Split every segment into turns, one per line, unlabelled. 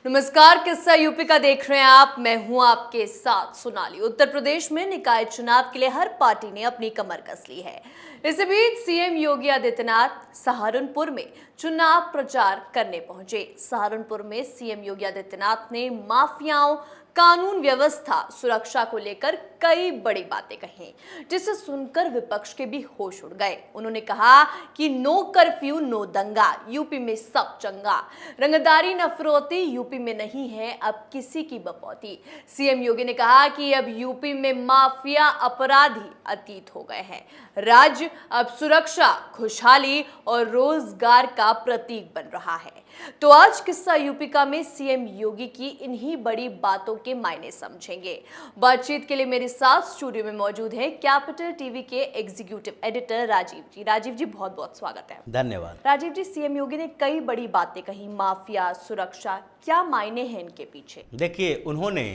नमस्कार, किस्सा यूपी का देख रहे हैं आप। मैं हूं आपके साथ सोनाली। उत्तर प्रदेश में निकाय चुनाव के लिए हर पार्टी ने अपनी कमर कस ली है। इसी बीच सीएम योगी आदित्यनाथ सहारनपुर में चुनाव प्रचार करने पहुंचे। सहारनपुर में सीएम योगी आदित्यनाथ ने माफियाओं, कानून व्यवस्था, सुरक्षा को लेकर कई बड़ी बातें कही, जिसे सुनकर विपक्ष के भी होश उड़ गए। उन्होंने कहा कि नो कर्फ्यू, नो दंगा, यूपी में सब चंगा। रंगदारी, नफरती यूपी में नहीं है अब किसी की बपौती। सीएम योगी ने कहा कि अब यूपी में माफिया, अपराधी अतीत हो गए हैं। राज्य अब सुरक्षा, खुशहाली और रोजगार का प्रतीक बन रहा है। तो आज किस्सा यूपी का में सीएम योगी की इन्हीं बड़ी बातों के मायने समझेंगे। बातचीत के लिए मेरे साथ स्टूडियो में मौजूद है कैपिटल टीवी के एग्जीक्यूटिव एडिटर राजीव जी। राजीव जी, बहुत बहुत स्वागत है।
धन्यवाद।
राजीव जी, सीएम योगी ने कई बड़ी बातें कही, माफिया, सुरक्षा, क्या मायने हैं इनके पीछे?
देखिए, उन्होंने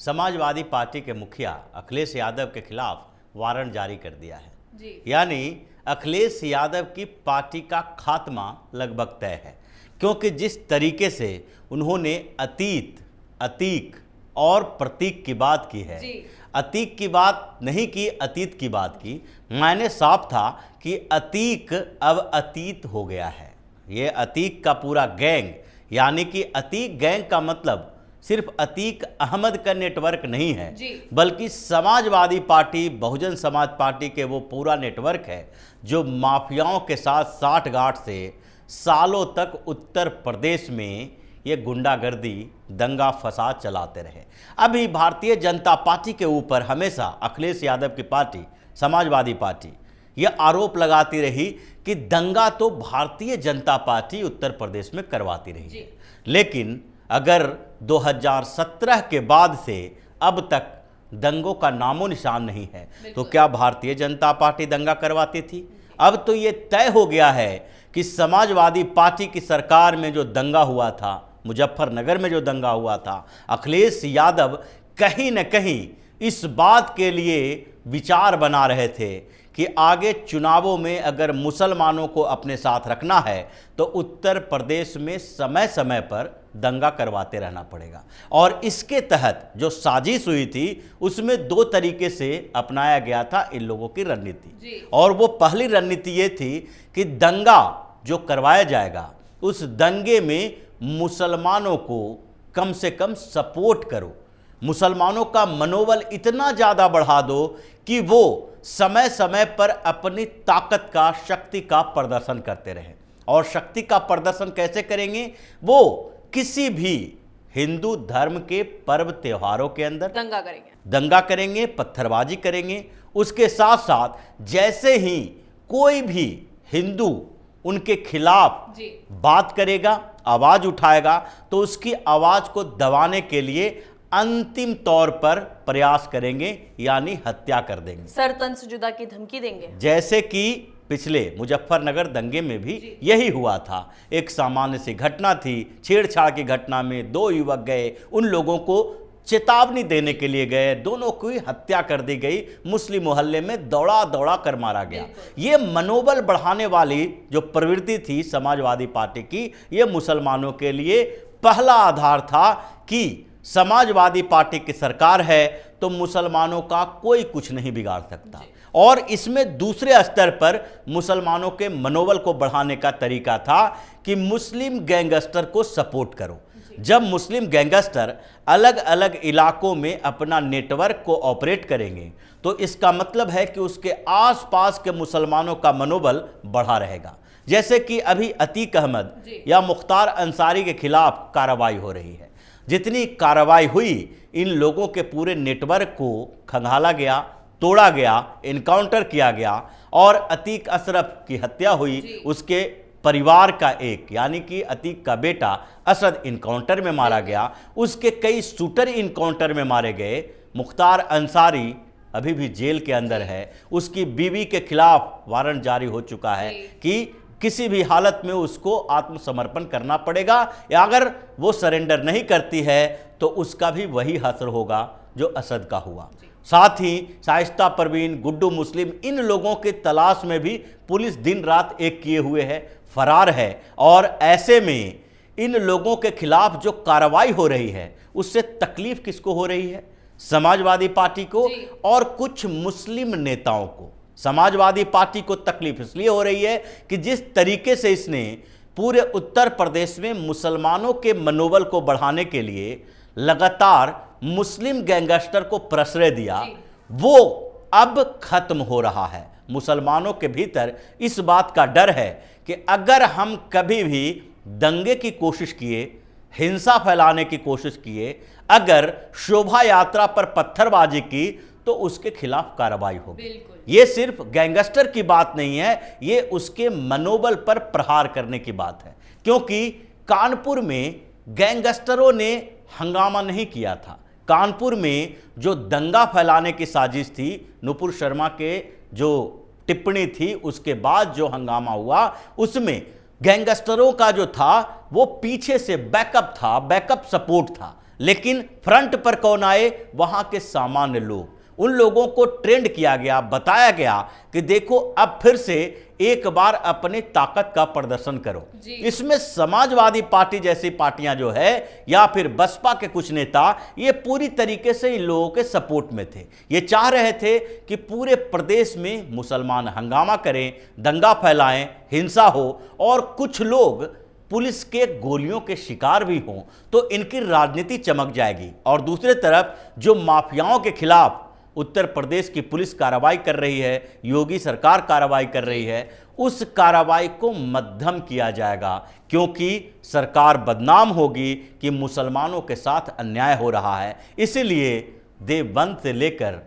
समाजवादी पार्टी के मुखिया अखिलेश यादव के खिलाफ वारंट जारी कर दिया है
जी।
यानी अखिलेश यादव की पार्टी का खात्मा लगभग तय है, क्योंकि जिस तरीके से उन्होंने अतीक और प्रतीक की बात की है, अतीक की बात नहीं की, अतीत की बात की। मायने साफ था कि अतीक अब अतीत हो गया है। ये अतीक का पूरा गैंग, यानी कि अतीक गैंग का मतलब सिर्फ अतीक अहमद का नेटवर्क नहीं है, बल्कि समाजवादी पार्टी, बहुजन समाज पार्टी के वो पूरा नेटवर्क है जो माफियाओं के साथ साठगांठ से सालों तक उत्तर प्रदेश में ये गुंडागर्दी, दंगा फसाद चलाते रहे। अभी भारतीय जनता पार्टी के ऊपर हमेशा अखिलेश यादव की पार्टी, समाजवादी पार्टी, ये आरोप लगाती रही कि दंगा तो भारतीय जनता पार्टी उत्तर प्रदेश में करवाती रही है। लेकिन अगर 2017 के बाद से अब तक दंगों का नामो निशान नहीं है, तो क्या भारतीय जनता पार्टी दंगा करवाती थी? अब तो ये तय हो गया है कि समाजवादी पार्टी की सरकार में जो दंगा हुआ था, मुजफ्फरनगर में जो दंगा हुआ था, अखिलेश यादव कहीं न कहीं इस बात के लिए विचार बना रहे थे कि आगे चुनावों में अगर मुसलमानों को अपने साथ रखना है तो उत्तर प्रदेश में समय समय पर दंगा करवाते रहना पड़ेगा। और इसके तहत जो साजिश हुई थी उसमें दो तरीके से अपनाया गया था इन लोगों की रणनीति। और वो पहली रणनीति ये थी कि दंगा जो करवाया जाएगा उस दंगे में मुसलमानों को कम से कम सपोर्ट करो, मुसलमानों का मनोबल इतना ज़्यादा बढ़ा दो कि वो समय समय पर अपनी ताकत का, शक्ति का प्रदर्शन करते रहें। और शक्ति का प्रदर्शन कैसे करेंगे? वो किसी भी हिंदू धर्म के पर्व त्योहारों के अंदर दंगा करेंगे, पत्थरबाजी करेंगे। उसके साथ साथ जैसे ही कोई भी हिंदू उनके खिलाफ बात करेगा, आवाज उठाएगा, तो उसकी आवाज को दबाने के लिए अंतिम तौर पर प्रयास करेंगे, यानी हत्या कर देंगे,
सर तन से जुदा की धमकी देंगे।
जैसे कि पिछले मुजफ्फरनगर दंगे में भी यही हुआ था। एक सामान्य सी घटना थी, छेड़छाड़ की घटना में दो युवक गए, उन लोगों को चेतावनी देने के लिए गए, दोनों की हत्या कर दी गई, मुस्लिम मोहल्ले में दौड़ा दौड़ा कर मारा गया। ये मनोबल बढ़ाने वाली जो प्रवृत्ति थी समाजवादी पार्टी की, ये मुसलमानों के लिए पहला आधार था कि समाजवादी पार्टी की सरकार है तो मुसलमानों का कोई कुछ नहीं बिगाड़ सकता। और इसमें दूसरे स्तर पर मुसलमानों के मनोबल को बढ़ाने का तरीका था कि मुस्लिम गैंगस्टर को सपोर्ट करो। जब मुस्लिम गैंगस्टर अलग अलग इलाकों में अपना नेटवर्क को ऑपरेट करेंगे तो इसका मतलब है कि उसके आसपास के मुसलमानों का मनोबल बढ़ा रहेगा। जैसे कि अभी अतीक अहमद या मुख्तार अंसारी के खिलाफ कार्रवाई हो रही है। जितनी कार्रवाई हुई, इन लोगों के पूरे नेटवर्क को खंगाला गया, तोड़ा गया, इनकाउंटर किया गया और अतीक अशरफ की हत्या हुई। उसके परिवार का एक, यानी कि अतीक का बेटा असद इनकाउंटर में मारा गया। उसके कई शूटर इनकाउंटर में मारे गए। मुख्तार अंसारी अभी भी जेल के अंदर है। उसकी बीवी के खिलाफ वारंट जारी हो चुका है कि किसी भी हालत में उसको आत्मसमर्पण करना पड़ेगा, या अगर वो सरेंडर नहीं करती है तो उसका भी वही हश्र होगा जो असद का हुआ। साथ ही शाइस्ता परवीन, गुड्डू मुस्लिम, इन लोगों की तलाश में भी पुलिस दिन रात एक किए हुए है, फरार है। और ऐसे में इन लोगों के खिलाफ जो कार्रवाई हो रही है उससे तकलीफ किसको हो रही है? समाजवादी पार्टी को और कुछ मुस्लिम नेताओं को। समाजवादी पार्टी को तकलीफ इसलिए हो रही है कि जिस तरीके से इसने पूरे उत्तर प्रदेश में मुसलमानों के मनोबल को बढ़ाने के लिए लगातार मुस्लिम गैंगस्टर को प्रश्रय दिया, वो अब खत्म हो रहा है। मुसलमानों के भीतर इस बात का डर है कि अगर हम कभी भी दंगे की कोशिश किए, हिंसा फैलाने की कोशिश किए, अगर शोभा यात्रा पर पत्थरबाजी की, तो उसके खिलाफ कार्रवाई होगी। ये सिर्फ गैंगस्टर की बात नहीं है, ये उसके मनोबल पर प्रहार करने की बात है। क्योंकि कानपुर में गैंगस्टरों ने हंगामा नहीं किया था। कानपुर में जो दंगा फैलाने की साजिश थी, नुपुर शर्मा के जो टिप्पणी थी, उसके बाद जो हंगामा हुआ, उसमें गैंगस्टरों का जो था वो पीछे से बैकअप था, बैकअप सपोर्ट था। लेकिन फ्रंट पर कौन आए? वहां के सामान्य लोग। उन लोगों को ट्रेंड किया गया, बताया गया कि देखो अब फिर से एक बार अपनी ताकत का प्रदर्शन करो। इसमें समाजवादी पार्टी जैसी पार्टियां जो है या फिर बसपा के कुछ नेता, ये पूरी तरीके से इन लोगों के सपोर्ट में थे। ये चाह रहे थे कि पूरे प्रदेश में मुसलमान हंगामा करें, दंगा फैलाएं, हिंसा हो और कुछ लोग पुलिस के गोलियों के शिकार भी हों, तो इनकी राजनीति चमक जाएगी। और दूसरी तरफ जो माफियाओं के खिलाफ उत्तर प्रदेश की पुलिस कार्रवाई कर रही है, योगी सरकार कार्रवाई कर रही है, उस कार्रवाई को मध्यम किया जाएगा। क्योंकि सरकार बदनाम होगी कि मुसलमानों के साथ अन्याय हो रहा है। इसीलिए देवबंद से लेकर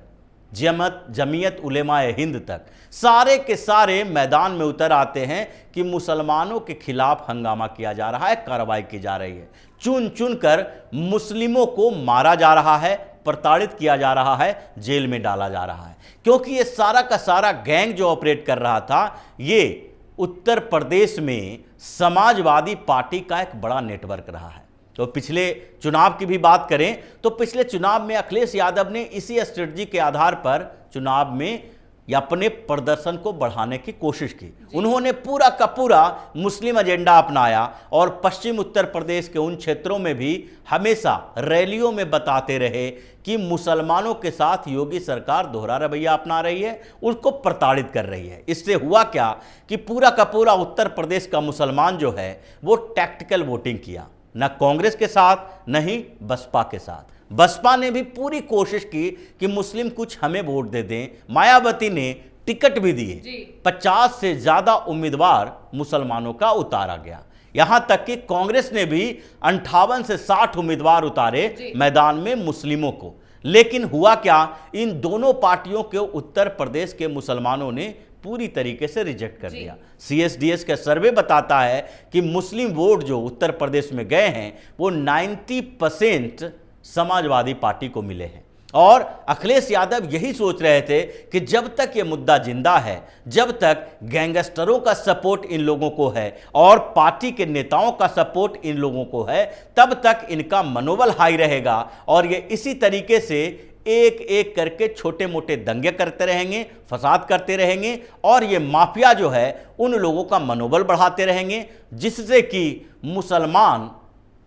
जमीयत उलेमाए हिंद तक सारे के सारे मैदान में उतर आते हैं कि मुसलमानों के खिलाफ हंगामा किया जा रहा है, कार्रवाई की जा रही है। चुन चुन कर मुस्लिमों को मारा जा रहा है, प्रताड़ित किया जा रहा है, जेल में डाला जा रहा है। क्योंकि ये सारा का सारा गैंग जो ऑपरेट कर रहा था, ये उत्तर प्रदेश में समाजवादी पार्टी का एक बड़ा नेटवर्क रहा है। तो पिछले चुनाव की भी बात करें तो पिछले चुनाव में अखिलेश यादव ने इसी स्ट्रेटजी के आधार पर चुनाव में या अपने प्रदर्शन को बढ़ाने की कोशिश की। उन्होंने पूरा का पूरा मुस्लिम एजेंडा अपनाया और पश्चिम उत्तर प्रदेश के उन क्षेत्रों में भी हमेशा रैलियों में बताते रहे कि मुसलमानों के साथ योगी सरकार दोहरा रवैया अपना रही है, उसको प्रताड़ित कर रही है। इससे हुआ क्या कि पूरा का पूरा उत्तर प्रदेश का मुसलमान जो है वो टैक्टिकल वोटिंग किया, न कांग्रेस के साथ न ही बसपा के साथ। बसपा ने भी पूरी कोशिश की कि मुस्लिम कुछ हमें वोट दे दें। मायावती ने टिकट भी दिए, 50 से ज्यादा उम्मीदवार मुसलमानों का उतारा गया। यहां तक कि कांग्रेस ने भी 58 से 60 उम्मीदवार उतारे मैदान में मुस्लिमों को। लेकिन हुआ क्या, इन दोनों पार्टियों के उत्तर प्रदेश के मुसलमानों ने पूरी तरीके से रिजेक्ट कर दिया। CSDS का सर्वे बताता है कि मुस्लिम वोट जो उत्तर प्रदेश में गए हैं वो 90% समाजवादी पार्टी को मिले हैं। और अखिलेश यादव यही सोच रहे थे कि जब तक ये मुद्दा जिंदा है, जब तक गैंगस्टरों का सपोर्ट इन लोगों को है और पार्टी के नेताओं का सपोर्ट इन लोगों को है, तब तक इनका मनोबल हाई रहेगा और ये इसी तरीके से एक एक करके छोटे मोटे दंगे करते रहेंगे, फसाद करते रहेंगे और ये माफिया जो है उन लोगों का मनोबल बढ़ाते रहेंगे, जिससे कि मुसलमान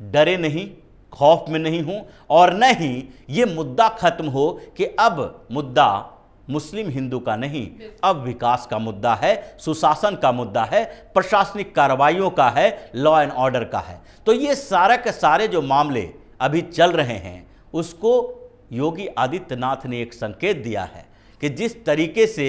डरे नहीं, खौफ में नहीं हो और न ही ये मुद्दा खत्म हो कि अब मुद्दा मुस्लिम हिंदू का नहीं, अब विकास का मुद्दा है, सुशासन का मुद्दा है, प्रशासनिक कार्रवाइयों का है, लॉ एंड ऑर्डर का है। तो ये सारे के सारे जो मामले अभी चल रहे हैं उसको योगी आदित्यनाथ ने एक संकेत दिया है कि जिस तरीके से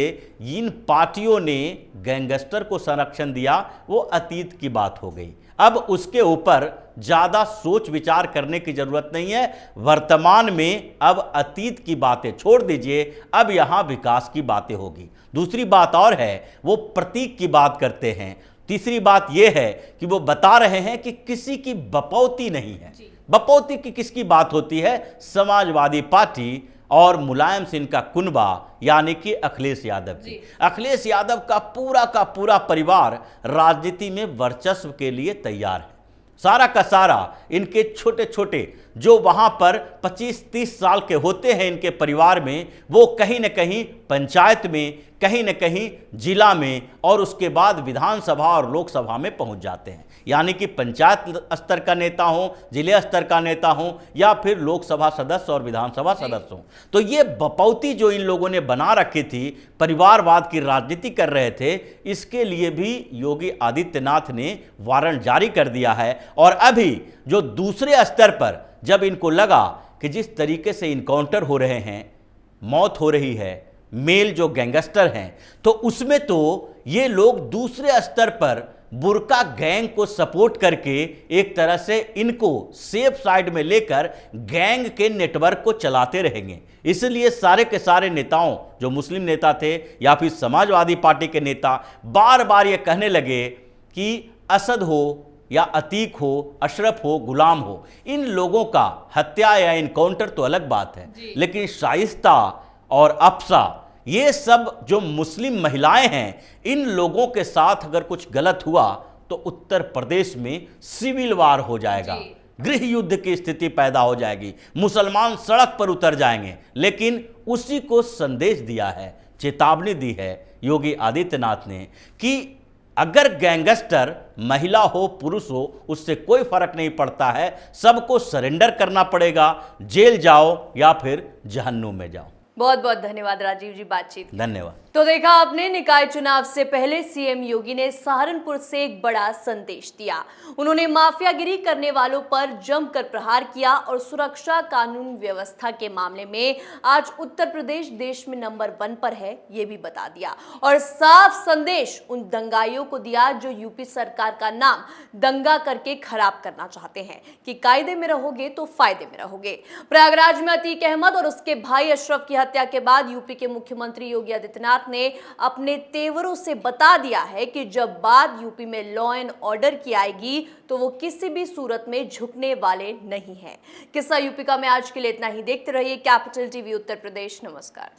इन पार्टियों ने गैंगस्टर को संरक्षण दिया वो अतीत की बात हो गई। अब उसके ऊपर ज़्यादा सोच विचार करने की ज़रूरत नहीं है। वर्तमान में अब अतीत की बातें छोड़ दीजिए, अब यहाँ विकास की बातें होगी। दूसरी बात और है, वो प्रतीक की बात करते हैं। तीसरी बात यह है कि वो बता रहे हैं कि किसी की बपौती नहीं है। बपौती की किसकी बात होती है? समाजवादी पार्टी और मुलायम सिंह का कुनबा यानी कि अखिलेश यादव जी। अखिलेश यादव का पूरा परिवार राजनीति में वर्चस्व के लिए तैयार है। सारा का सारा इनके छोटे छोटे जो वहां पर 25-30 साल के होते हैं इनके परिवार में, वो कहीं न कहीं पंचायत में, कहीं न कहीं जिला में और उसके बाद विधानसभा और लोकसभा में पहुंच जाते हैं। यानी कि पंचायत स्तर का नेता हो, जिले स्तर का नेता हो या फिर लोकसभा सदस्य और विधानसभा सदस्य हो। तो ये बपौती जो इन लोगों ने बना रखी थी, परिवारवाद की राजनीति कर रहे थे, इसके लिए भी योगी आदित्यनाथ ने वारंट जारी कर दिया है। और अभी जो दूसरे स्तर पर जब इनको लगा कि जिस तरीके से इनकाउंटर हो रहे हैं, मौत हो रही है, मेल जो गैंगस्टर हैं, तो उसमें तो ये लोग दूसरे स्तर पर बुर्का गैंग को सपोर्ट करके एक तरह से इनको सेफ साइड में लेकर गैंग के नेटवर्क को चलाते रहेंगे। इसलिए सारे के सारे नेताओं, जो मुस्लिम नेता थे या फिर समाजवादी पार्टी के नेता, बार बार ये कहने लगे कि असद हो या अतीक हो, अशरफ हो, गुलाम हो, इन लोगों का हत्या या इनकाउंटर तो अलग बात है, लेकिन शाइस्ता और अफसा, ये सब जो मुस्लिम महिलाएं हैं, इन लोगों के साथ अगर कुछ गलत हुआ तो उत्तर प्रदेश में सिविल वार हो जाएगा, गृह युद्ध की स्थिति पैदा हो जाएगी, मुसलमान सड़क पर उतर जाएंगे। लेकिन उसी को संदेश दिया है, चेतावनी दी है योगी आदित्यनाथ ने कि अगर गैंगस्टर महिला हो, पुरुष हो, उससे कोई फर्क नहीं पड़ता है, सबको सरेंडर करना पड़ेगा, जेल जाओ या फिर जहन्नुम में जाओ।
बहुत बहुत धन्यवाद राजीव जी बातचीत।
धन्यवाद।
तो देखा आपने, निकाय चुनाव से पहले सीएम योगी ने सहारनपुर से एक बड़ा संदेश दिया। उन्होंने माफियागिरी करने वालों पर जमकर प्रहार किया और सुरक्षा कानून व्यवस्था के मामले में आज उत्तर प्रदेश देश में नंबर 1 पर है, ये भी बता दिया। और साफ संदेश उन दंगाइयों को दिया जो यूपी सरकार का नाम दंगा करके खराब करना चाहते हैं कि कायदे में रहोगे तो फायदे में रहोगे। प्रयागराज में अतीक अहमद और उसके भाई अशरफ की हत्या के बाद यूपी के मुख्यमंत्री योगी आदित्यनाथ ने अपने तेवरों से बता दिया है कि जब बात यूपी में लॉ एंड ऑर्डर की आएगी तो वो किसी भी सूरत में झुकने वाले नहीं हैं। किस्सा यूपी का में आज के लिए इतना ही। देखते रहिए कैपिटल टीवी उत्तर प्रदेश। नमस्कार।